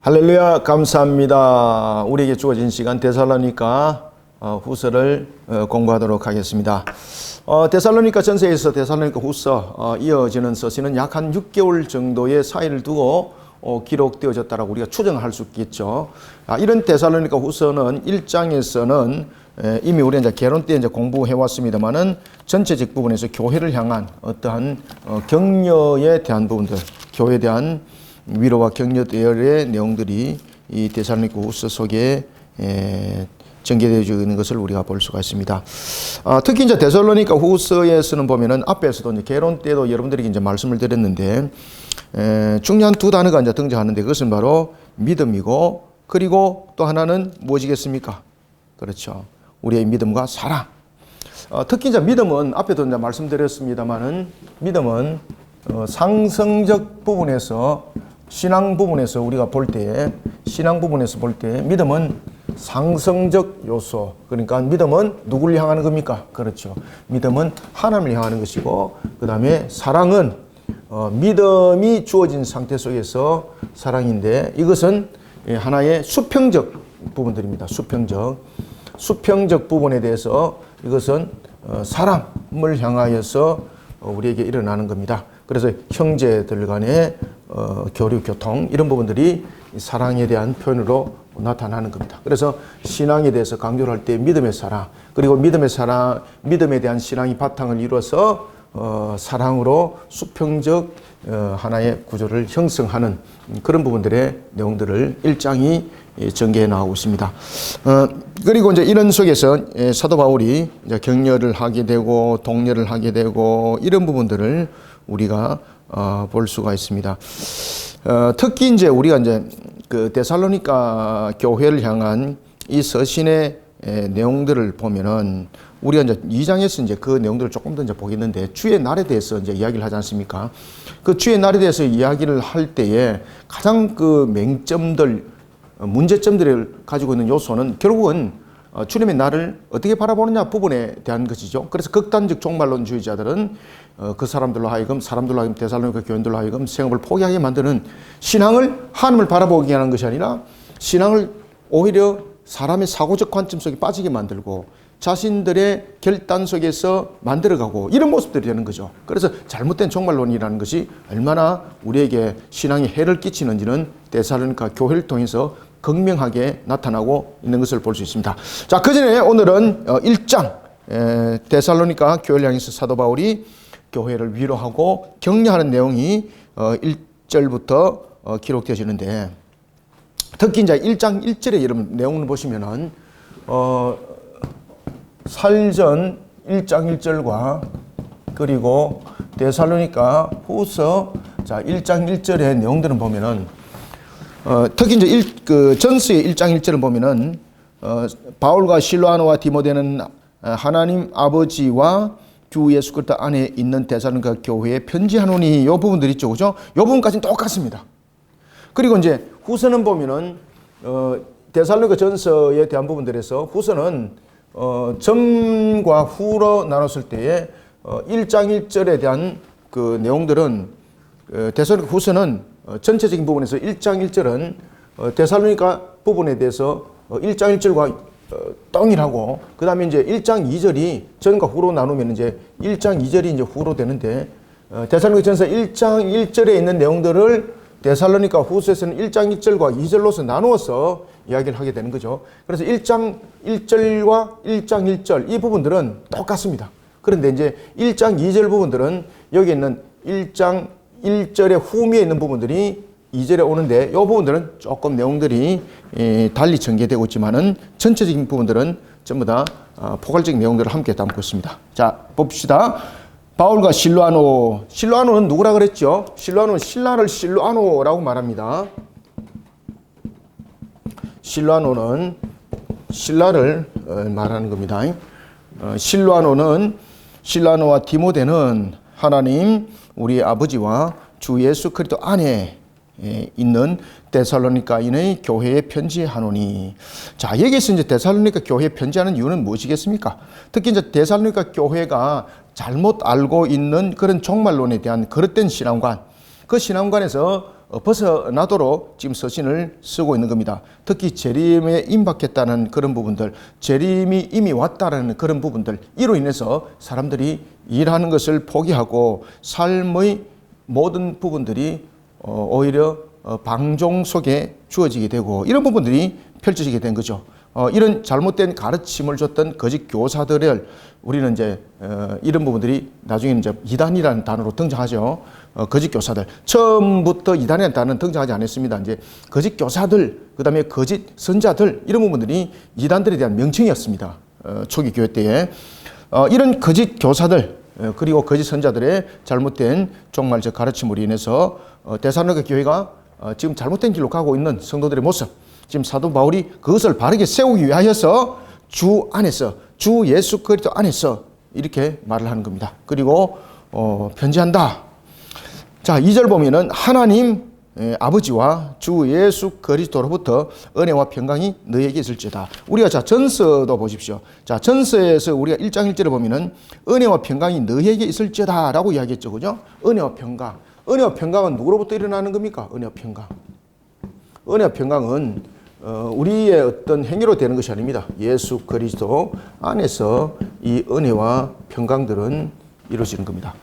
할렐루야, 감사합니다. 우리에게 주어진 시간 데살로니가 후서를 공부하도록 하겠습니다. 데살로니가 전서에서 데살로니가 후서 이어지는 서신은 약 한 6개월 정도의 사이를 두고 기록되어졌다라고 우리가 추정할 수 있겠죠. 이런 데살로니가 후서는 1장에서는 이미 우리가 이제 개론 때 이제 공부해 왔습니다만은 전체적 부분에서 교회를 향한 어떠한 격려에 대한 부분들, 교회에 대한 위로와 격려 대열의 내용들이 이 데살로니가 후서 속에 전개되어 있는 것을 우리가 볼 수가 있습니다. 특히 이제 데살로니가 후서에서는 보면은 앞에서도 이제 개론 때도 여러분들에게 이제 말씀을 드렸는데 중요한 두 단어가 이제 등장하는데 그것은 바로 믿음이고 그리고 또 하나는 무엇이겠습니까? 그렇죠. 우리의 믿음과 사랑. 특히 이제 믿음은 앞에도 이제 말씀드렸습니다만은 믿음은 상성적 부분에서 신앙 부분에서 우리가 볼 때에 믿음은 상성적 요소, 그러니까 믿음은 누구를 향하는 겁니까? 그렇죠. 믿음은 하나님을 향하는 것이고 그 다음에 사랑은 믿음이 주어진 상태 속에서 사랑인데 이것은 하나의 수평적 부분들입니다. 수평적 부분에 대해서 이것은 사람을 향하여서 우리에게 일어나는 겁니다. 그래서 형제들 간의 교류, 교통 이런 부분들이 사랑에 대한 표현으로 나타나는 겁니다. 그래서 신앙에 대해서 강조를 할 때 믿음의 사랑, 그리고 믿음에 대한 신앙이 바탕을 이루어서 사랑으로 수평적 하나의 구조를 형성하는 그런 부분들의 내용들을 1장이 전개해 나오고 있습니다. 그리고 이제 이런 속에서 사도 바울이 이제 격려를 하게 되고 독려를 하게 되고 이런 부분들을 우리가 볼 수가 있습니다. 특히 이제 우리가 이제 그 데살로니가 교회를 향한 이 서신의 내용들을 보면은 우리가 이제 2장에서 이제 그 내용들을 조금 더 이제 보겠는데 주의 날에 대해서 이제 이야기를 하지 않습니까? 그 주의 날에 대해서 이야기를 할 때에 가장 그 맹점들, 문제점들을 가지고 있는 요소는 결국은 주님의 날을 어떻게 바라보느냐 부분에 대한 것이죠. 그래서 극단적 종말론주의자들은 그 사람들로 하여금 데살로니가 교인들로 하여금 생업을 포기하게 만드는 신앙을 하나님을 바라보게 하는 것이 아니라 신앙을 오히려 사람의 사고적 관점 속에 빠지게 만들고 자신들의 결단 속에서 만들어가고 이런 모습들이 되는 거죠. 그래서 잘못된 종말론이라는 것이 얼마나 우리에게 신앙에 해를 끼치는지는 데살로니가 교회를 통해서 극명하게 나타나고 있는 것을 볼 수 있습니다. 자, 그 전에 오늘은 1장 데살로니가 교회를 향해서 사도 바울이 교회를 위로하고 격려하는 내용이 1절부터 기록되어지는데 특히 이제 1장 1절에 여러분 내용을 보시면은 살전 1장 1절과 그리고 데살로니가 후서 자 1장 1절의 내용들은 보면은 특히 이제 전서의 1장 1절을 보면은 바울과 실로아노와 디모데는 하나님 아버지와 주 예수 그리스도 안에 있는 데살로니가 교회에 편지하노니 이 부분들 있죠, 그죠? 이 부분까지는 똑같습니다. 그리고 이제 후서는 보면은 데살로니가 전서에 대한 부분들에서 후서는 전과 후로 나눴을 때에 1장 1절에 대한 그 내용들은 데살로니가 후서는 전체적인 부분에서 1장 1절은 데살로니가 부분에 대해서 1장 1절과 동일하고 그 다음에 이제 1장 2절이 전과 후로 나누면 이제 1장 2절이 이제 후로 되는데 데살로니가 전서 1장 1절에 있는 내용들을 데살로니가 후서에서는 1장 1절과 2절로서 나누어서 이야기를 하게 되는 거죠. 그래서 1장 1절과 1장 1절 이 부분들은 똑같습니다. 그런데 이제 1장 2절 부분들은 여기 있는 1장 1절의 후미에 있는 부분들이 2절에 오는데 이 부분들은 조금 내용들이 달리 전개되고 있지만은 전체적인 부분들은 전부 다 포괄적인 내용들을 함께 담고 있습니다. 자, 봅시다. 바울과 실로아노는 누구라 그랬죠? 실로아노는 신라를 실로아노라고 말합니다. 실로아노는 신라를 말하는 겁니다. 실로아노와 디모데는 하나님 우리 아버지와 주 예수 그리스도 안에 있는 데살로니가인의 교회에 편지하노니. 자, 여기서 이제 데살로니가 교회에 편지하는 이유는 무엇이겠습니까? 특히 이제 데살로니가 교회가 잘못 알고 있는 그런 종말론에 대한 그릇된 신앙관, 그 신앙관에서 벗어나도록 지금 서신을 쓰고 있는 겁니다. 특히 재림에 임박했다는 그런 부분들, 재림이 이미 왔다는 그런 부분들, 이로 인해서 사람들이 일하는 것을 포기하고 삶의 모든 부분들이 오히려 방종 속에 주어지게 되고 이런 부분들이 펼쳐지게 된 거죠. 이런 잘못된 가르침을 줬던 거짓 교사들을 우리는 이제 이런 부분들이 나중에 이제 이단이라는 단어로 등장하죠. 거짓 교사들. 처음부터 이단이라는 단어는 등장하지 않았습니다. 이제 거짓 교사들, 그다음에 거짓 선자들 이런 부분들이 이단들에 대한 명칭이었습니다. 초기 교회 때에 이런 거짓 교사들 그리고 거짓 선자들의 잘못된 종말적 가르침으로 인해서 데살로니가 교회가 지금 잘못된 길로 가고 있는 성도들의 모습, 지금 사도 바울이 그것을 바르게 세우기 위하여서 주 안에서, 주 예수 그리스도 안에서 이렇게 말을 하는 겁니다. 그리고 편지한다. 자, 2절 보면은 하나님 아버지와 주 예수 그리스도로부터 은혜와 평강이 너희에게 있을지어다. 우리가 자 전서도 보십시오. 자, 전서에서 우리가 1장 1절에 보면은 은혜와 평강이 너희에게 있을지어다 라고 이야기했죠. 그죠? 은혜와 평강. 은혜와 평강은 누구로부터 일어나는 겁니까? 은혜와 평강. 은혜와 평강은 우리의 어떤 행위로 되는 것이 아닙니다. 예수 그리스도 안에서 이 은혜와 평강들은 이루어지는 겁니다.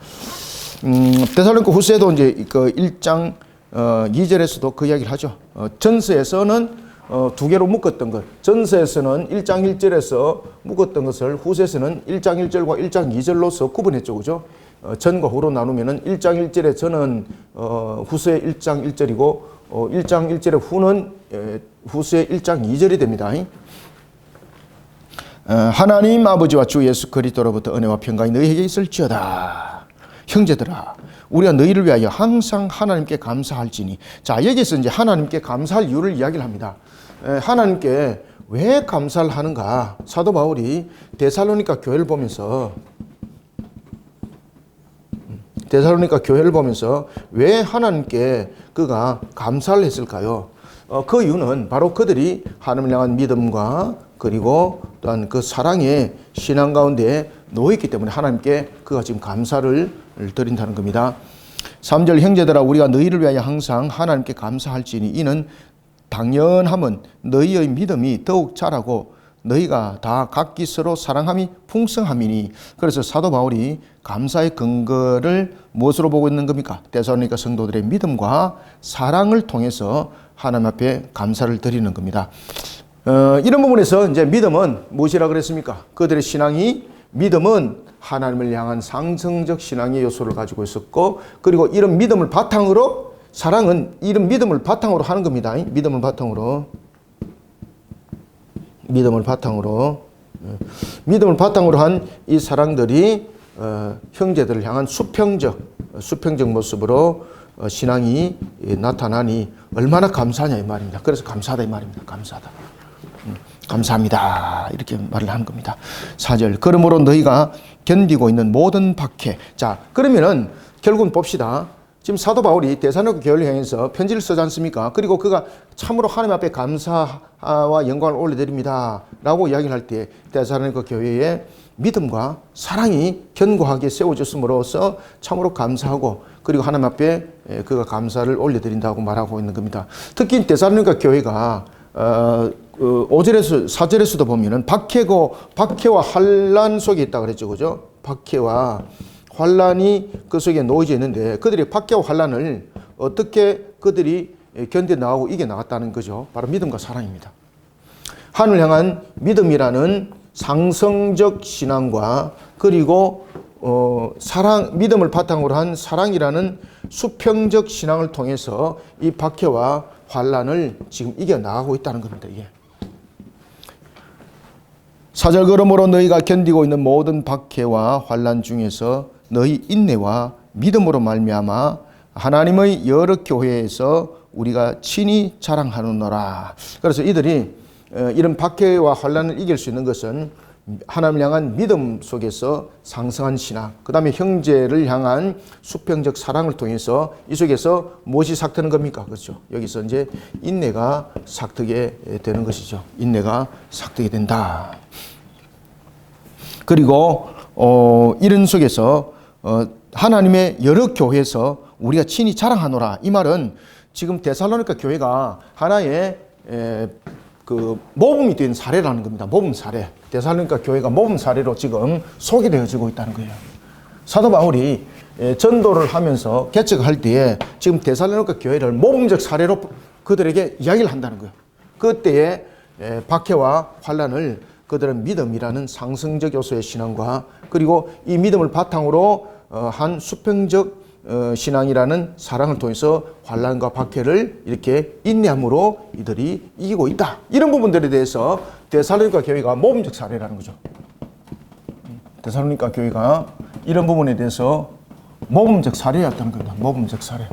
데살로니가 후서에도 이제 그 1장 2절에서도 그 이야기를 하죠. 전서에서는 두 개로 묶었던 것. 전서에서는 1장 1절에서 묶었던 것을 후서에서는 1장 1절과 1장 2절로서 구분했죠. 그죠? 전과 후로 나누면은 1장 1절에 전은 후서의 1장 1절이고 1장 1절의 후는 후서의 1장 2절이 됩니다. 하나님 아버지와 주 예수 그리스도로부터 은혜와 평강이 너희에게 있을지어다. 형제들아, 우리가 너희를 위하여 항상 하나님께 감사할지니. 자, 여기서 이제 하나님께 감사할 이유를 이야기를 합니다. 하나님께 왜 감사를 하는가? 사도 바울이 데살로니가 교회를 보면서 왜 하나님께 그가 감사를 했을까요? 그 이유는 바로 그들이 하나님을 향한 믿음과 그리고 또한 그 사랑의 신앙 가운데 놓였기 때문에 하나님께 그가 지금 감사를 드린다는 겁니다. 3절 형제들아 우리가 너희를 위하여 항상 하나님께 감사할지니 이는 당연함은 너희의 믿음이 더욱 자라고 너희가 다 각기 서로 사랑함이 풍성함이니. 그래서 사도 바울이 감사의 근거를 무엇으로 보고 있는 겁니까? 데살로니가 성도들의 믿음과 사랑을 통해서 하나님 앞에 감사를 드리는 겁니다. 이런 부분에서 이제 믿음은 무엇이라 그랬습니까? 그들의 신앙이 믿음은 하나님을 향한 상승적 신앙의 요소를 가지고 있었고, 그리고 이런 믿음을 바탕으로 사랑은 이런 믿음을 바탕으로 하는 겁니다. 믿음을 바탕으로 한 이 사랑들이 형제들을 향한 수평적 모습으로 신앙이 나타나니 얼마나 감사하냐 이 말입니다. 그래서 감사하다 이 말입니다. 감사합니다. 이렇게 말을 하는 겁니다. 4절 그러므로 너희가 견디고 있는 모든 박해. 자, 그러면은 결국은 봅시다. 지금 사도 바울이 데살로니가 교회를 향해서 편지를 쓰지 않습니까? 그리고 그가 참으로 하나님 앞에 감사와 영광을 올려드립니다 라고 이야기를 할 때 데살로니가 교회의 믿음과 사랑이 견고하게 세워졌음으로써 참으로 감사하고 그리고 하나님 앞에 그가 감사를 올려드린다고 말하고 있는 겁니다. 특히 데살로니가 교회가 5절에서 4절에서도 보면은 박해와 환란 속에 있다 그랬죠. 그죠? 박해와 환란이 그 속에 놓여져 있는데 그들이 박해와 환란을 어떻게 그들이 견뎌나가고 이겨나갔다는 거죠. 바로 믿음과 사랑입니다. 하늘을 향한 믿음이라는 상승적 신앙과 그리고 믿음을 바탕으로 한 사랑이라는 수평적 신앙을 통해서 이 박해와 환란을 지금 이겨나가고 있다는 겁니다. 이게. 4절 그러므로 너희가 견디고 있는 모든 박해와 환란 중에서 너희 인내와 믿음으로 말미암아 하나님의 여러 교회에서 우리가 친히 자랑하노라. 그래서 이들이 이런 박해와 환란을 이길 수 있는 것은 하나님을 향한 믿음 속에서 상승한 신앙, 그 다음에 형제를 향한 수평적 사랑을 통해서 이 속에서 무엇이 삭트는 겁니까? 그렇죠. 여기서 이제 인내가 삭트게 되는 것이죠. 인내가 삭트게 된다. 그리고 이런 속에서 하나님의 여러 교회에서 우리가 친히 자랑하노라. 이 말은 지금 데살로니가 교회가 하나의 그 모범이 된 사례라는 겁니다. 모범 사례. 데살로니가 교회가 모범 사례로 지금 소개되어지고 있다는 거예요. 사도 바울이 전도를 하면서 개척할 때에 지금 데살로니가 교회를 모범적 사례로 그들에게 이야기를 한다는 거예요. 그때의 박해와 환난을 그들은 믿음이라는 상승적 요소의 신앙과 그리고 이 믿음을 바탕으로 한 수평적 신앙이라는 사랑을 통해서 환난과 박해를 이렇게 인내함으로 이들이 이기고 있다. 이런 부분들에 대해서 데살로니가 교회가 모범적 사례라는 거죠. 데살로니가 교회가 이런 부분에 대해서 모범적 사례였다는 겁니다. 모범적 사례.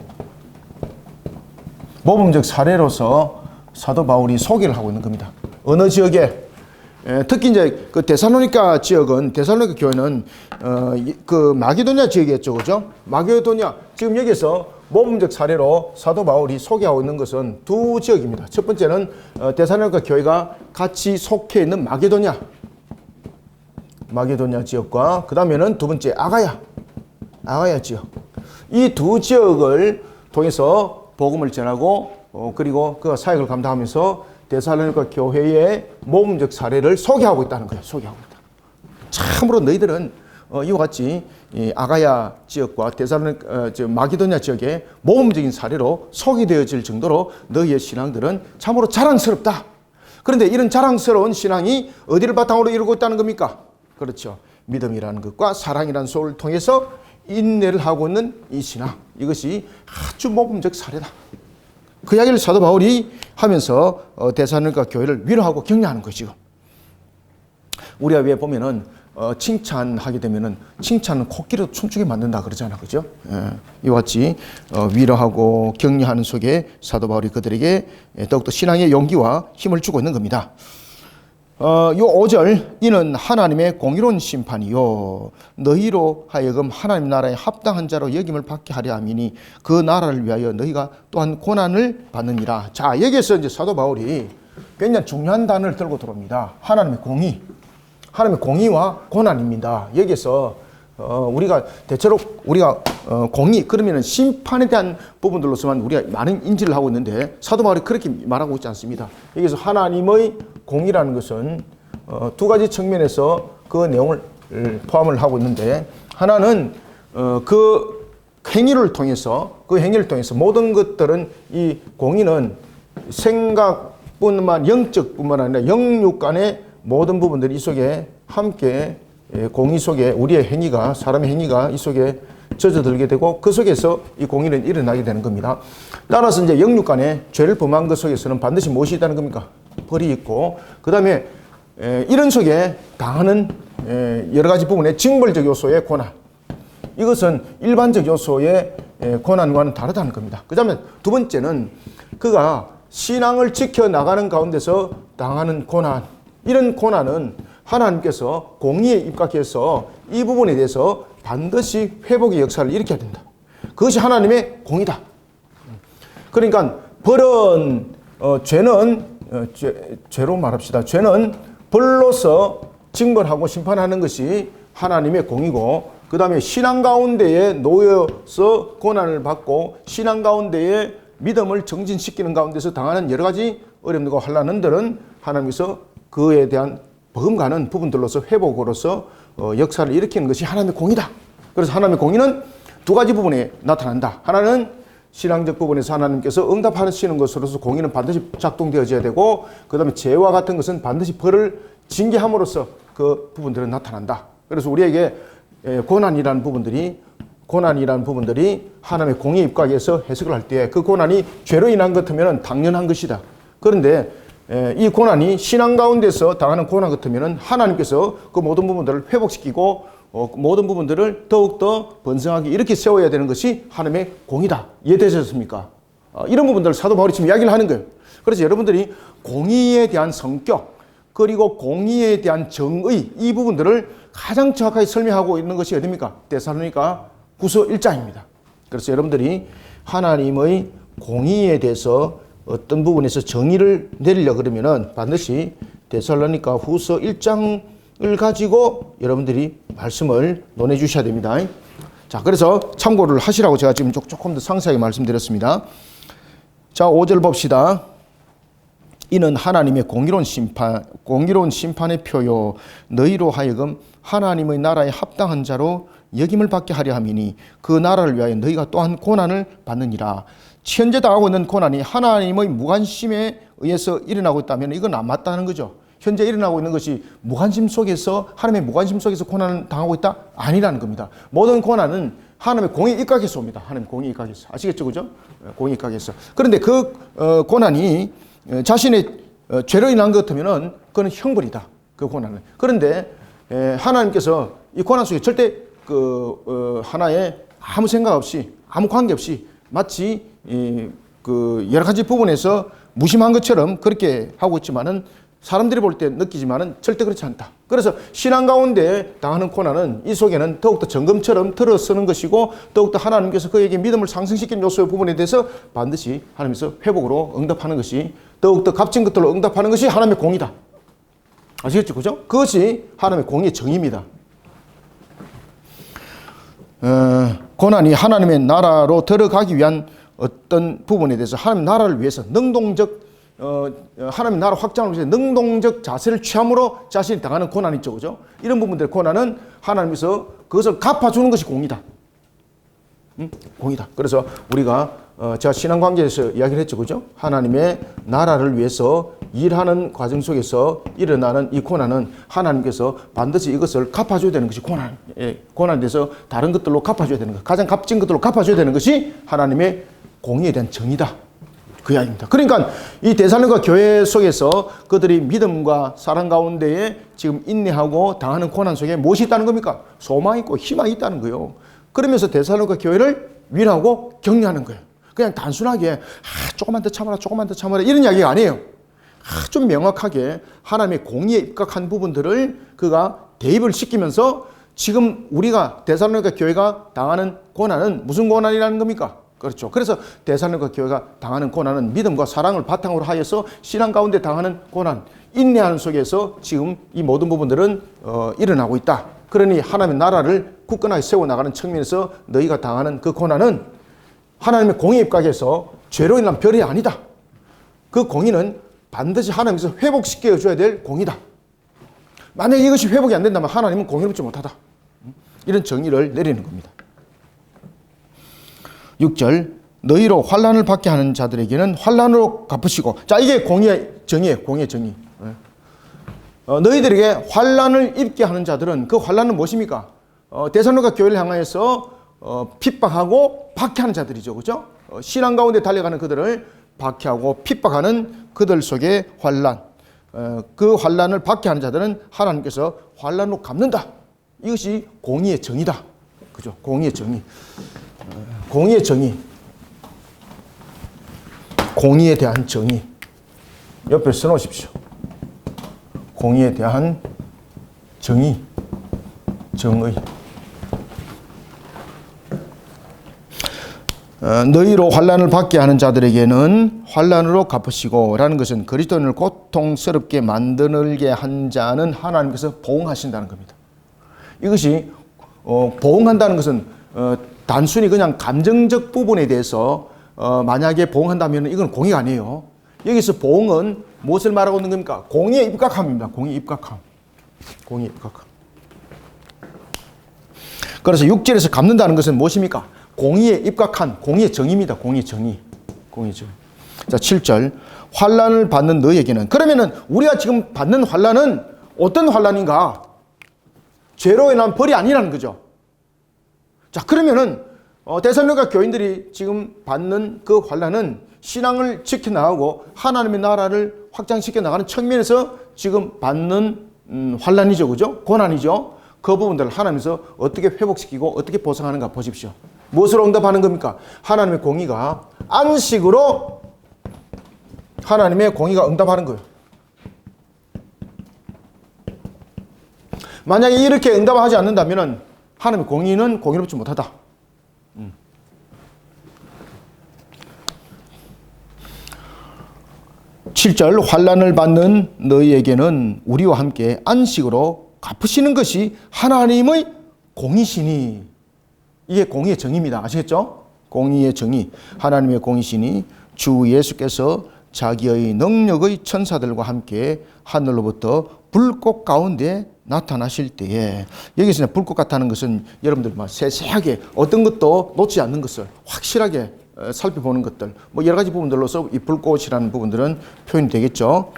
모범적 사례로서 사도 바울이 소개를 하고 있는 겁니다. 어느 지역에 특히 이제 그 데살로니가 지역은 데살로니가 교회는 그 마게도냐 지역이었죠, 그죠? 마게도냐 지금 여기서 모범적 사례로 사도 바울이 소개하고 있는 것은 두 지역입니다. 첫 번째는 데살로니가 교회가 같이 속해 있는 마게도냐 지역과 그 다음에는 두 번째 아가야 지역. 이 두 지역을 통해서 복음을 전하고 그리고 그 사역을 감당하면서 데살로니가 교회의 모범적 사례를 소개하고 있다는 거예요. 소개하고 있다. 참으로 너희들은 이와 같이 아가야 지역과 데살로니가 마게도냐 지역의 모범적인 사례로 소개되어질 정도로 너희의 신앙들은 참으로 자랑스럽다. 그런데 이런 자랑스러운 신앙이 어디를 바탕으로 이루고 있다는 겁니까? 그렇죠. 믿음이라는 것과 사랑이라는 소를 통해서 인내를 하고 있는 이 신앙. 이것이 아주 모범적 사례다. 그 이야기를 사도 바울이 하면서 데살로니가 교회를 위로하고 격려하는 것이죠. 우리가 왜 보면은 칭찬하게 되면은 칭찬은 코끼리도 춤추게 만든다 그러잖아, 그죠? 이와 같이 위로하고 격려하는 속에 사도 바울이 그들에게 더욱더 신앙의 용기와 힘을 주고 있는 겁니다. 요 5절 이는 하나님의 공의로운 심판이요 너희로 하여금 하나님 나라의 합당한 자로 여김을 받게 하려 함이니 그 나라를 위하여 너희가 또한 고난을 받느니라. 자, 여기에서 이제 사도 바울이 굉장히 중요한 단어를 들고 들어옵니다. 하나님의 공의. 하나님의 공의와 고난입니다. 여기에서 우리가 대체로 우리가 공의 그러면은 심판에 대한 부분들로서만 우리가 많은 인지를 하고 있는데 사도 바울이 그렇게 말하고 있지 않습니다. 여기서 하나님의 공의라는 것은 두 가지 측면에서 그 내용을 포함을 하고 있는데 하나는 그 행위를 통해서 모든 것들은 이 공의는 생각뿐만 영적뿐만 아니라 영육 간의 모든 부분들이 이 속에 함께 공의 속에 우리의 행위가 사람의 행위가 이 속에 젖어들게 되고 그 속에서 이 공의는 일어나게 되는 겁니다. 따라서 이제 영육 간에 죄를 범한 것 속에서는 반드시 무엇이 있다는 겁니까? 벌이 있고 그 다음에 이런 속에 당하는 여러 가지 부분의 징벌적 요소의 고난, 이것은 일반적 요소의 고난과는 다르다는 겁니다. 그 다음에 두 번째는 그가 신앙을 지켜나가는 가운데서 당하는 고난, 이런 고난은 하나님께서 공의에 입각해서 이 부분에 대해서 반드시 회복의 역사를 일으켜야 된다. 그것이 하나님의 공의다. 그러니까 벌은 죄로 말합시다. 죄는 벌로서 징벌하고 심판하는 것이 하나님의 공의고 그 다음에 신앙 가운데에 놓여서 고난을 받고 신앙 가운데에 믿음을 정진시키는 가운데서 당하는 여러 가지 어려움과 환난들은 하나님께서 그에 대한 버금가는 부분들로서 회복으로서 역사를 일으키는 것이 하나님의 공의다. 그래서 하나님의 공의는 두 가지 부분에 나타난다. 하나는 신앙적 부분에서 하나님께서 응답하시는 것으로서 공의는 반드시 작동되어져야 되고 그 다음에 죄와 같은 것은 반드시 벌을 징계함으로써 그 부분들은 나타난다. 그래서 우리에게 고난이라는 부분들이 하나님의 공의에 입각해서 해석을 할 때 그 고난이 죄로 인한 것 같으면 당연한 것이다. 그런데 이 고난이 신앙 가운데서 당하는 고난 같으면 하나님께서 그 모든 부분들을 회복시키고 모든 부분들을 더욱더 번성하게 이렇게 세워야 되는 것이 하나님의 공의다. 이해되셨습니까? 이런 부분들을 사도 바울이 지금 이야기를 하는 거예요. 그래서 여러분들이 공의에 대한 성격 그리고 공의에 대한 정의 이 부분들을 가장 정확하게 설명하고 있는 것이 어디입니까? 데살로니가 후서 1장입니다. 그래서 여러분들이 하나님의 공의에 대해서 어떤 부분에서 정의를 내리려고 그러면은 반드시 데살로니가 후서 1장을 가지고 여러분들이 말씀을 논해 주셔야 됩니다. 자, 그래서 참고를 하시라고 제가 지금 조금 더 상세하게 말씀드렸습니다. 자, 5절 봅시다. 이는 하나님의 공의로운 심판의 표요 너희로 하여금 하나님의 나라에 합당한 자로 역임을 받게 하려 함이니 그 나라를 위하여 너희가 또한 고난을 받느니라. 현재 당하고 있는 고난이 하나님의 무관심에 의해서 일어나고 있다면 이건 안 맞다는 거죠. 현재 일어나고 있는 것이 무관심 속에서, 하나님의 무관심 속에서 고난을 당하고 있다? 아니라는 겁니다. 모든 고난은 하나님의 공의에 입각해서 옵니다. 하나님의 공의에 입각해서. 아시겠죠? 그죠? 공의에 입각해서. 그런데 그 고난이 자신의 죄로 인한 것 같으면 그건 형벌이다. 그 고난은. 그런데 하나님께서 이 고난 속에 절대 하나의 아무 생각 없이, 아무 관계 없이 마치 여러 가지 부분에서 무심한 것처럼 그렇게 하고 있지만은 사람들이 볼 때 느끼지만은 절대 그렇지 않다. 그래서 신앙 가운데 당하는 고난은 이 속에는 더욱더 정금처럼 들어서는 것이고 더욱더 하나님께서 그에게 믿음을 상승시키는 요소의 부분에 대해서 반드시 하나님께서 회복으로 응답하는 것이, 더욱더 값진 것들로 응답하는 것이 하나님의 공의다. 아시겠죠? 그죠? 그것이 하나님의 공의의 정의입니다. 고난이 하나님의 나라로 들어가기 위한 어떤 부분에 대해서 하나님의 나라를 위해서 하나님의 나라 확장을 위해서 능동적 자세를 취함으로 자신이 당하는 고난이 있죠. 그죠? 이런 부분들의 고난은 하나님께서 그것을 갚아주는 것이 공의다. 공의다. 그래서 우리가 제가 신앙관계에서 이야기를 했죠. 그죠? 하나님의 나라를 위해서 일하는 과정 속에서 일어나는 이 고난은 하나님께서 반드시 이것을 갚아줘야 되는 것이 고난에 대해서 다른 것들로 갚아줘야 되는 것, 가장 값진 것들로 갚아줘야 되는 것이 하나님의 공의에 대한 정의다. 그 이야기입니다. 그러니까 이 데살로니가 교회 속에서 그들이 믿음과 사랑 가운데에 지금 인내하고 당하는 고난 속에 무엇이 있다는 겁니까? 소망이 있고 희망이 있다는 거예요. 그러면서 데살로니가 교회를 위로하고 격려하는 거예요. 그냥 단순하게 조금만 더 참아라, 조금만 더 참아라 이런 이야기가 아니에요. 좀 명확하게 하나님의 공의에 입각한 부분들을 그가 대입을 시키면서 지금 우리가 데살로니가 교회가 당하는 고난은 무슨 고난이라는 겁니까? 그렇죠. 그래서 데살로니가 교회가 당하는 고난은 믿음과 사랑을 바탕으로 하여서 신앙 가운데 당하는 고난, 인내하는 속에서 지금 이 모든 부분들은 일어나고 있다. 그러니 하나님의 나라를 굳건하게 세워나가는 측면에서 너희가 당하는 그 고난은 하나님의 공의에 입각해서 죄로 인한 별이 아니다. 그 공의는 반드시 하나님께서 회복시켜 줘야 될 공의다. 만약에 이것이 회복이 안 된다면 하나님은 공의롭지 못하다. 이런 정의를 내리는 겁니다. 6절 너희로 환난을 받게 하는 자들에게는 환난으로 갚으시고. 자, 이게 공의의 정의예요. 공의의 정의. 너희들에게 환난을 입게 하는 자들은 그 환난은 무엇입니까? 데살로니가 교회를 향하여서 핍박하고 박해하는 자들이죠. 그렇죠? 신앙 가운데 달려가는 그들을 박해하고 핍박하는 그들 속의 환난. 그 환난을 받게 하는 자들은 하나님께서 환난으로 갚는다. 이것이 공의의 정의다. 그죠? 공의의 정의. 공의의 정의. 공의에 대한 정의. 옆에 써놓으십시오. 공의에 대한 정의. 정의. 너희로 환난을 받게 하는 자들에게는 환난으로 갚으시고 라는 것은 그리스도인을 고통스럽게 만들게 한 자는 하나님께서 보응하신다는 겁니다. 이것이 보응한다는 것은 단순히 그냥 감정적 부분에 대해서 만약에 보응한다면 이건 공의가 아니에요. 여기서 보응은 무엇을 말하고 있는 겁니까? 공의에 입각함입니다. 공의에 입각함. 공의에 입각함. 그래서 6절에서 갚는다는 것은 무엇입니까? 공의에 입각한 공의의 정의입니다. 공의의 정의. 공의의 정의. 자, 7절. 환난을 받는 너희에게는. 그러면은 우리가 지금 받는 환난은 어떤 환난인가? 죄로 인한 벌이 아니라는 거죠. 자, 그러면은 데살로니가 교인들이 지금 받는 그 환난은 신앙을 지켜나가고 하나님의 나라를 확장시켜 나가는 측면에서 지금 받는 환난이죠. 그죠? 고난이죠. 그 부분들을 하나님께서 어떻게 회복시키고 어떻게 보상하는가 보십시오. 무엇으로 응답하는 겁니까? 하나님의 공의가 안식으로 하나님의 공의가 응답하는 거예요. 만약에 이렇게 응답하지 않는다면 하나님의 공의는 공의롭지 못하다. 7절 환난을 받는 너희에게는 우리와 함께 안식으로 갚으시는 것이 하나님의 공의시니. 이게 공의의 정의입니다. 아시겠죠? 공의의 정의. 하나님의 공의시니 주 예수께서 자기의 능력의 천사들과 함께 하늘로부터 불꽃 가운데 나타나실 때에, 여기서 불꽃 같다는 것은 여러분들 세세하게 어떤 것도 놓지 않는 것을 확실하게 살펴보는 것들, 여러 가지 부분들로서 이 불꽃이라는 부분들은 표현이 되겠죠.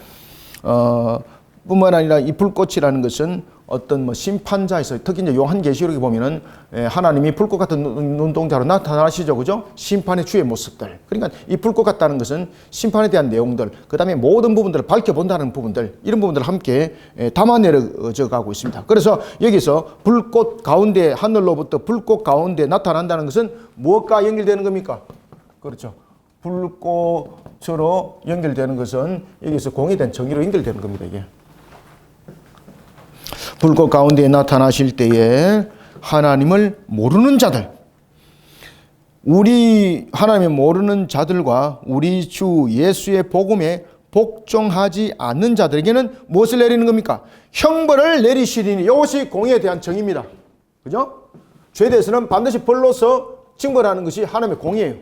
뿐만 아니라 이 불꽃이라는 것은 어떤 심판자에서, 특히 이제 요한계시록에 보면은 하나님이 불꽃 같은 눈동자로 나타나시죠, 그죠? 심판의 주의 모습들. 그러니까 이 불꽃 같다는 것은 심판에 대한 내용들, 그 다음에 모든 부분들을 밝혀본다는 부분들, 이런 부분들을 함께 담아내려 가고 있습니다. 그래서 여기서 불꽃 가운데, 하늘로부터 불꽃 가운데 나타난다는 것은 무엇과 연결되는 겁니까? 그렇죠. 불꽃으로 연결되는 것은 여기서 공유된 정의로 연결되는 겁니다, 이게. 불꽃 가운데 나타나실 때에 하나님을 모르는 자들, 우리 하나님을 모르는 자들과 우리 주 예수의 복음에 복종하지 않는 자들에게는 무엇을 내리는 겁니까? 형벌을 내리시리니. 이것이 공의에 대한 정의입니다. 그죠? 죄에 대해서는 반드시 벌로서 징벌하는 것이 하나님의 공의예요.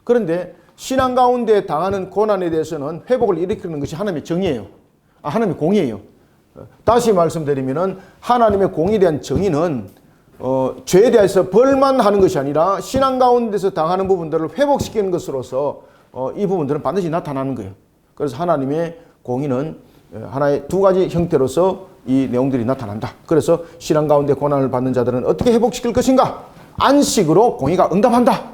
그런데 신앙 가운데 당하는 고난에 대해서는 회복을 일으키는 것이 하나님의 정의예요. 하나님의 공의예요. 다시 말씀드리면은 하나님의 공의에 대한 정의는 죄에 대해서 벌만 하는 것이 아니라 신앙 가운데서 당하는 부분들을 회복시키는 것으로서 이 부분들은 반드시 나타나는 거예요. 그래서 하나님의 공의는 하나의 두 가지 형태로서 이 내용들이 나타난다. 그래서 신앙 가운데 고난을 받는 자들은 어떻게 회복시킬 것인가? 안식으로 공의가 응답한다.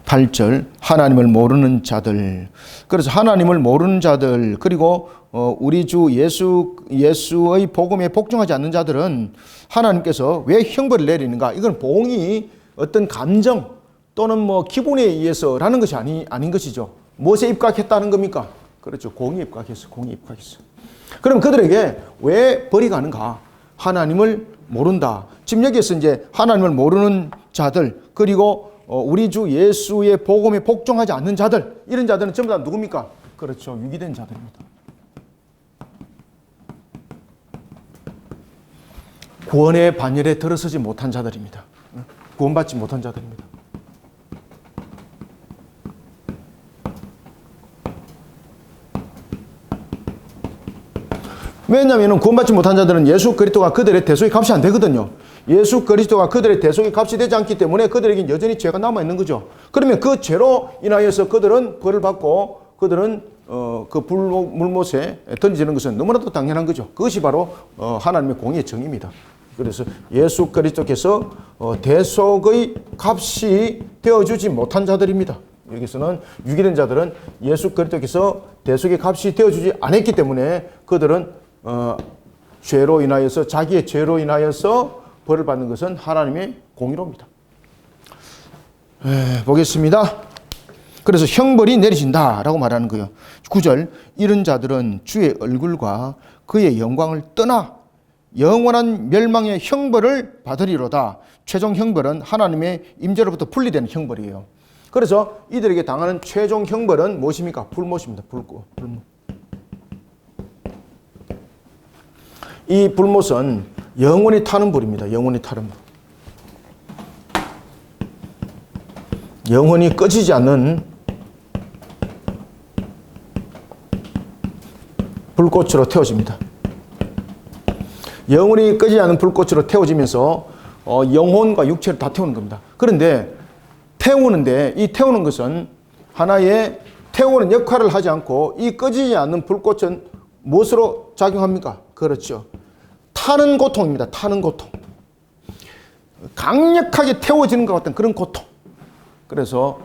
8절, 하나님을 모르는 자들. 그래서 하나님을 모르는 자들, 그리고 우리 주 예수의 복음에 복종하지 않는 자들은 하나님께서 왜 형벌을 내리는가? 이건 봉이 어떤 감정 또는 기분에 의해서라는 것이 아닌 것이죠. 무엇에 입각했다는 겁니까? 그렇죠. 공의에 입각했어. 공의에 입각했어. 그럼 그들에게 왜 벌이 가는가? 하나님을 모른다. 지금 여기에서 이제 하나님을 모르는 자들, 그리고 우리 주 예수의 복음에 복종하지 않는 자들, 이런 자들은 전부 다 누굽니까? 그렇죠. 유기된 자들입니다. 구원의 반열에 들어서지 못한 자들입니다. 구원받지 못한 자들입니다. 왜냐하면 구원받지 못한 자들은 예수 그리스도가 그들의 대속의 값이 안 되거든요. 예수 그리스도가 그들의 대속의 값이 되지 않기 때문에 그들에게 여전히 죄가 남아있는 거죠. 그러면 그 죄로 인하여서 그들은 벌을 받고 그들은 그 불못에 던지는 것은 너무나도 당연한 거죠. 그것이 바로 하나님의 공의의 정의입니다. 그래서 예수 그리스도께서 대속의 값이 되어주지 못한 자들입니다. 여기서는 유기된 자들은 예수 그리스도께서 대속의 값이 되어주지 않았기 때문에 그들은 죄로 인하여서, 자기의 죄로 인하여서 벌을 받는 것은 하나님의 공의로입니다. 보겠습니다. 그래서 형벌이 내리신다라고 말하는 거예요. 9절, 이런 자들은 주의 얼굴과 그의 영광을 떠나 영원한 멸망의 형벌을 받으리로다. 최종 형벌은 하나님의 임재로부터 분리되는 형벌이에요. 그래서 이들에게 당하는 최종 형벌은 무엇입니까? 불못입니다. 불못. 이 불못은 영원히 타는 불입니다. 영원히 타는 불. 영원히 꺼지지 않는 불꽃으로 태워집니다. 영원히 꺼지지 않는 불꽃으로 태워지면서 영혼과 육체를 다 태우는 겁니다. 그런데 태우는데, 이 태우는 것은 하나의 태우는 역할을 하지 않고, 이 꺼지지 않는 불꽃은 무엇으로 작용합니까? 그렇죠. 타는 고통입니다. 타는 고통. 강력하게 태워지는 것 같은 그런 고통. 그래서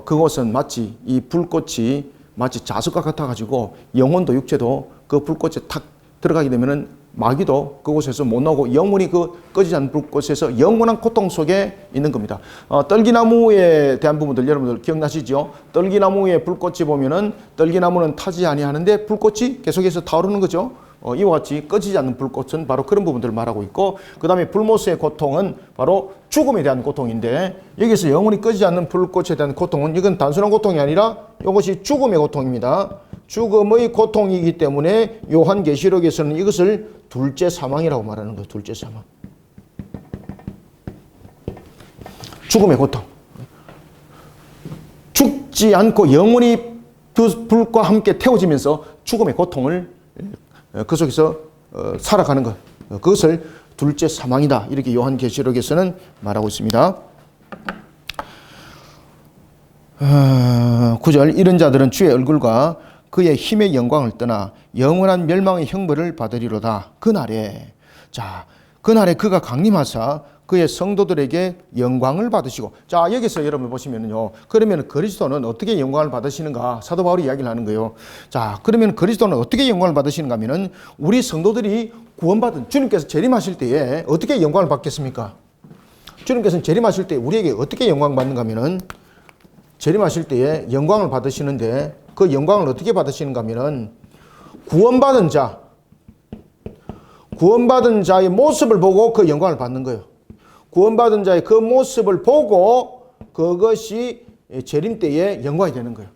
그것은 마치 이 불꽃이 마치 자석과 같아가지고 영혼도 육체도 그 불꽃에 탁 들어가게 되면은 마귀도 그곳에서 못 나오고 영원히 그 꺼지지 않는 불꽃에서 영원한 고통 속에 있는 겁니다. 떨기나무에 대한 부분들 여러분들 기억나시죠? 떨기나무에 불꽃이 보면은 떨기나무는 타지 아니하는데 불꽃이 계속해서 타오르는 거죠. 이와 같이 꺼지지 않는 불꽃은 바로 그런 부분들을 말하고 있고, 그 다음에 불못의 고통은 바로 죽음에 대한 고통인데, 여기서 영원히 꺼지지 않는 불꽃에 대한 고통은 이건 단순한 고통이 아니라 이것이 죽음의 고통입니다. 죽음의 고통이기 때문에 요한계시록에서는 이것을 둘째 사망이라고 말하는 거예요. 둘째 사망. 죽음의 고통. 죽지 않고 영원히 불과 함께 태워지면서 죽음의 고통을 그 속에서 살아가는 것. 그것을 둘째 사망이다. 이렇게 요한계시록에서는 말하고 있습니다. 9절 이런 자들은 주의 얼굴과 그의 힘의 영광을 떠나 영원한 멸망의 형벌을 받으리로다. 그날에 그가 강림하사 그의 성도들에게 영광을 받으시고. 자, 여기서 여러분 보시면요. 그러면 그리스도는 어떻게 영광을 받으시는가? 사도 바울이 이야기를 하는 거예요. 자, 그러면 그리스도는 어떻게 영광을 받으시는가 하면은 우리 성도들이 구원받은 주님께서 재림하실 때에 어떻게 영광을 받겠습니까? 주님께서는 재림하실 때 우리에게 어떻게 영광 받는가 하면은 재림하실 때에 영광을 받으시는데 그 영광을 어떻게 받으시는가 하면은 구원받은 자의 모습을 보고 그 영광을 받는 거예요. 구원받은 자의 그 모습을 보고 그것이 재림 때에 영광이 되는 거예요.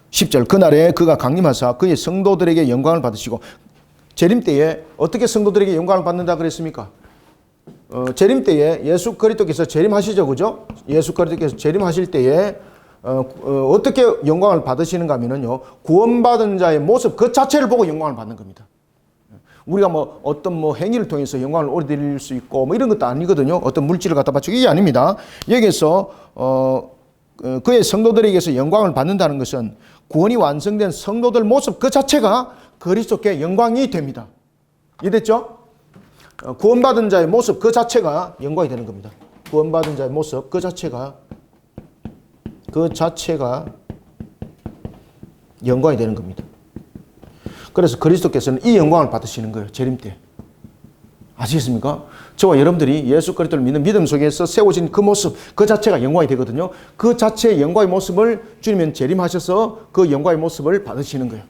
(10절) 그날에 그가 강림하사 그의 성도들에게 영광을 받으시고. 재림 때에 어떻게 성도들에게 영광을 받는다 그랬습니까? 재림 때에 예수 그리스도께서 재림하시죠, 그죠? 예수 그리스도께서 재림하실 때에 어떻게 영광을 받으시는가 하면요, 구원받은 자의 모습 그 자체를 보고 영광을 받는 겁니다. 우리가 어떤 행위를 통해서 영광을 얻을 수 있고 이런 것도 아니거든요. 어떤 물질을 갖다 바치고 이게 아닙니다. 여기서 그의 성도들에게서 영광을 받는다는 것은 구원이 완성된 성도들 모습 그 자체가 그리스도께 영광이 됩니다. 이해됐죠? 구원받은 자의 모습 그 자체가 영광이 되는 겁니다. 구원받은 자의 모습 그 자체가 영광이 되는 겁니다. 그래서 그리스도께서는 이 영광을 받으시는 거예요. 재림 때. 아시겠습니까? 저와 여러분들이 예수 그리스도를 믿는 믿음 속에서 세워진 그 모습 그 자체가 영광이 되거든요. 그 자체의 영광의 모습을 주님은 재림하셔서 그 영광의 모습을 받으시는 거예요.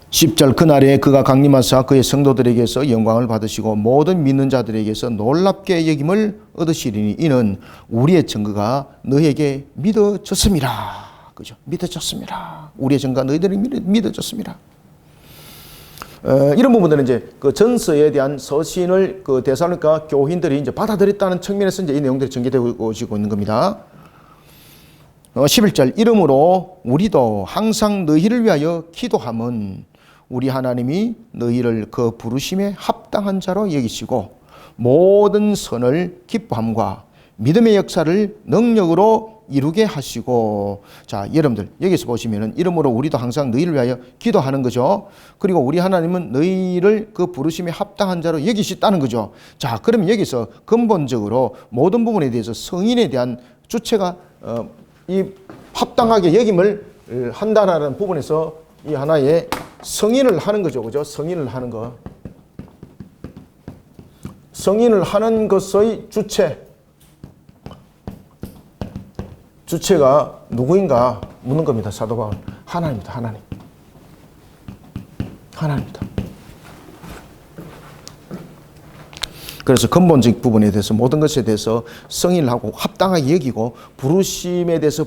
10절 그날에 그가 강림하사 그의 성도들에게서 영광을 받으시고 모든 믿는 자들에게서 놀랍게 여김을 얻으시리니 이는 우리의 증거가 너희에게 믿어졌습니다. 그죠? 믿어졌습니다. 우리의 증거가 너희들에게 믿어졌습니다. 이런 부분들은 이제 그 전서에 대한 서신을 그 데살로니가 교인들이 이제 받아들였다는 측면에서 이제 이 내용들이 전개되고 있는 겁니다. 11절 이러므로 우리도 항상 너희를 위하여 기도함은 우리 하나님이 너희를 그 부르심에 합당한 자로 여기시고 모든 선을 기뻐함과 믿음의 역사를 능력으로 이루게 하시고. 자, 여러분들 여기서 보시면은 이러므로 우리도 항상 너희를 위하여 기도하는 거죠. 그리고 우리 하나님은 너희를 그 부르심에 합당한 자로 여기시다는 거죠. 자, 그러면 여기서 근본적으로 모든 부분에 대해서 성인에 대한 주체가 이 합당하게 여김을 한다는 부분에서 이 하나의 성인을 하는 거죠. 그죠? 성인을 하는 거. 성인을 하는 것의 주체가 누구인가 묻는 겁니다. 사도 바울. 하나님입니다. 하나님입니다. 그래서 근본적 부분에 대해서 모든 것에 대해서 성인을 하고 합당하게 여기고 부르심에 대해서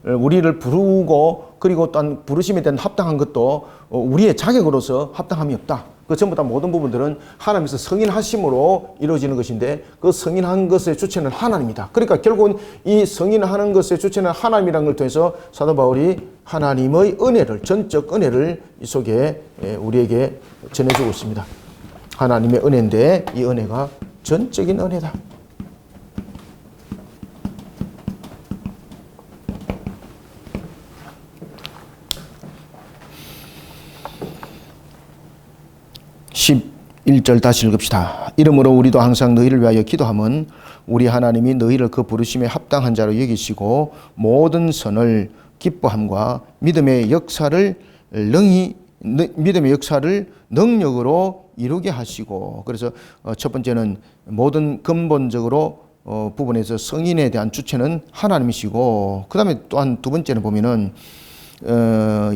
우리를 부르고 그리고 또한 부르심에 대한 합당한 것도 우리의 자격으로서 합당함이 없다. 그 전부 다 모든 부분들은 하나님께서 성인하심으로 이루어지는 것인데 그 성인한 것의 주체는 하나님입니다. 그러니까 결국은 이 성인하는 것의 주체는 하나님이라는 걸 통해서 사도 바울이 하나님의 은혜를 전적 은혜를 이 속에 우리에게 전해주고 있습니다. 하나님의 은혜인데 이 은혜가 전적인 은혜다. (11절) 다시 읽읍시다. 이러므로 우리도 항상 너희를 위하여 기도함은 우리 하나님이 너희를 그 부르심에 합당한 자로 여기시고 모든 선을 기뻐함과 믿음의 역사를 능력으로 이루게 하시고. 그래서 첫 번째는 모든 근본적으로 부분에서 성인에 대한 주체는 하나님이시고, 그 다음에 또한 두 번째는 보면은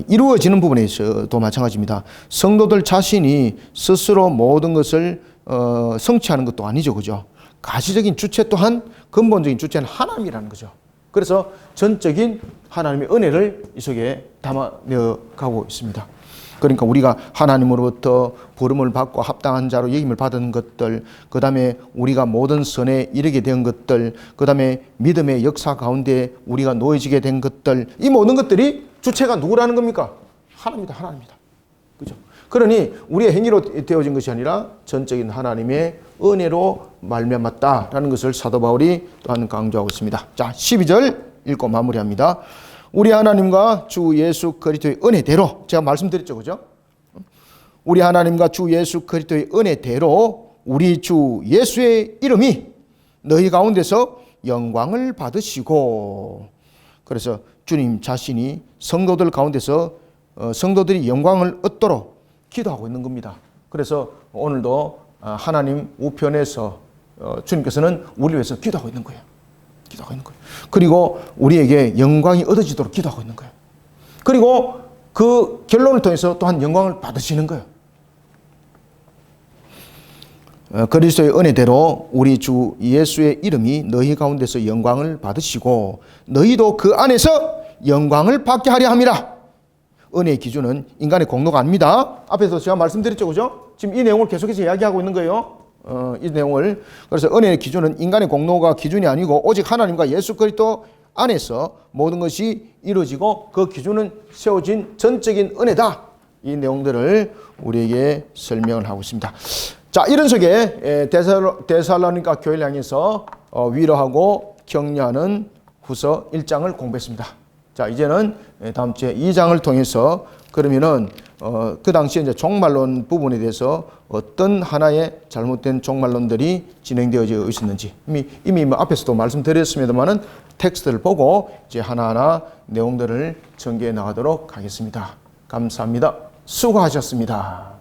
이루어지는 부분에서도 마찬가지입니다. 성도들 자신이 스스로 모든 것을 성취하는 것도 아니죠. 그죠? 가시적인 주체 또한 근본적인 주체는 하나님이라는 거죠. 그래서 전적인 하나님의 은혜를 이 속에 담아내어 가고 있습니다. 그러니까 우리가 하나님으로부터 부름을 받고 합당한 자로 여김을 받은 것들, 그 다음에 우리가 모든 선에 이르게 된 것들, 그 다음에 믿음의 역사 가운데 우리가 놓여지게 된 것들, 이 모든 것들이 주체가 누구라는 겁니까? 하나님이다, 하나님이다. 그죠? 그러니 우리의 행위로 되어진 것이 아니라 전적인 하나님의 은혜로 말미암았다라는 것을 사도 바울이 또한 강조하고 있습니다. 자, 12절 읽고 마무리합니다. 우리 하나님과 주 예수 그리스도의 은혜대로, 제가 말씀드렸죠, 그죠? 우리 하나님과 주 예수 그리스도의 은혜대로 우리 주 예수의 이름이 너희 가운데서 영광을 받으시고, 그래서 주님 자신이 성도들 가운데서 성도들이 영광을 얻도록 기도하고 있는 겁니다. 그래서 오늘도 하나님 우편에서 주님께서는 우리를 위해서 기도하고 있는 거예요. 기도하고 있는 거예요. 그리고 우리에게 영광이 얻어지도록 기도하고 있는 거예요. 그리고 그 결론을 통해서 또한 영광을 받으시는 거예요. 그리스도의 은혜대로 우리 주 예수의 이름이 너희 가운데서 영광을 받으시고 너희도 그 안에서 영광을 받게 하려 함이라. 은혜의 기준은 인간의 공로가 아닙니다. 앞에서 제가 말씀드렸죠, 그죠? 지금 이 내용을 계속해서 이야기하고 있는 거예요. 이 내용을. 그래서 은혜의 기준은 인간의 공로가 기준이 아니고 오직 하나님과 예수 그리스도 안에서 모든 것이 이루어지고 그 기준은 세워진 전적인 은혜다. 이 내용들을 우리에게 설명을 하고 있습니다. 자, 이런 속에 데살로니가 교회를 향해서 위로하고 격려하는 후서 1장을 공부했습니다. 자, 이제는 다음 주에 2장을 통해서 그러면은 그 당시에 이제 종말론 부분에 대해서 어떤 하나의 잘못된 종말론들이 진행되어져 있었는지 이미 뭐 앞에서도 말씀드렸습니다만은 텍스트를 보고 이제 하나하나 내용들을 전개해 나가도록 하겠습니다. 감사합니다. 수고하셨습니다.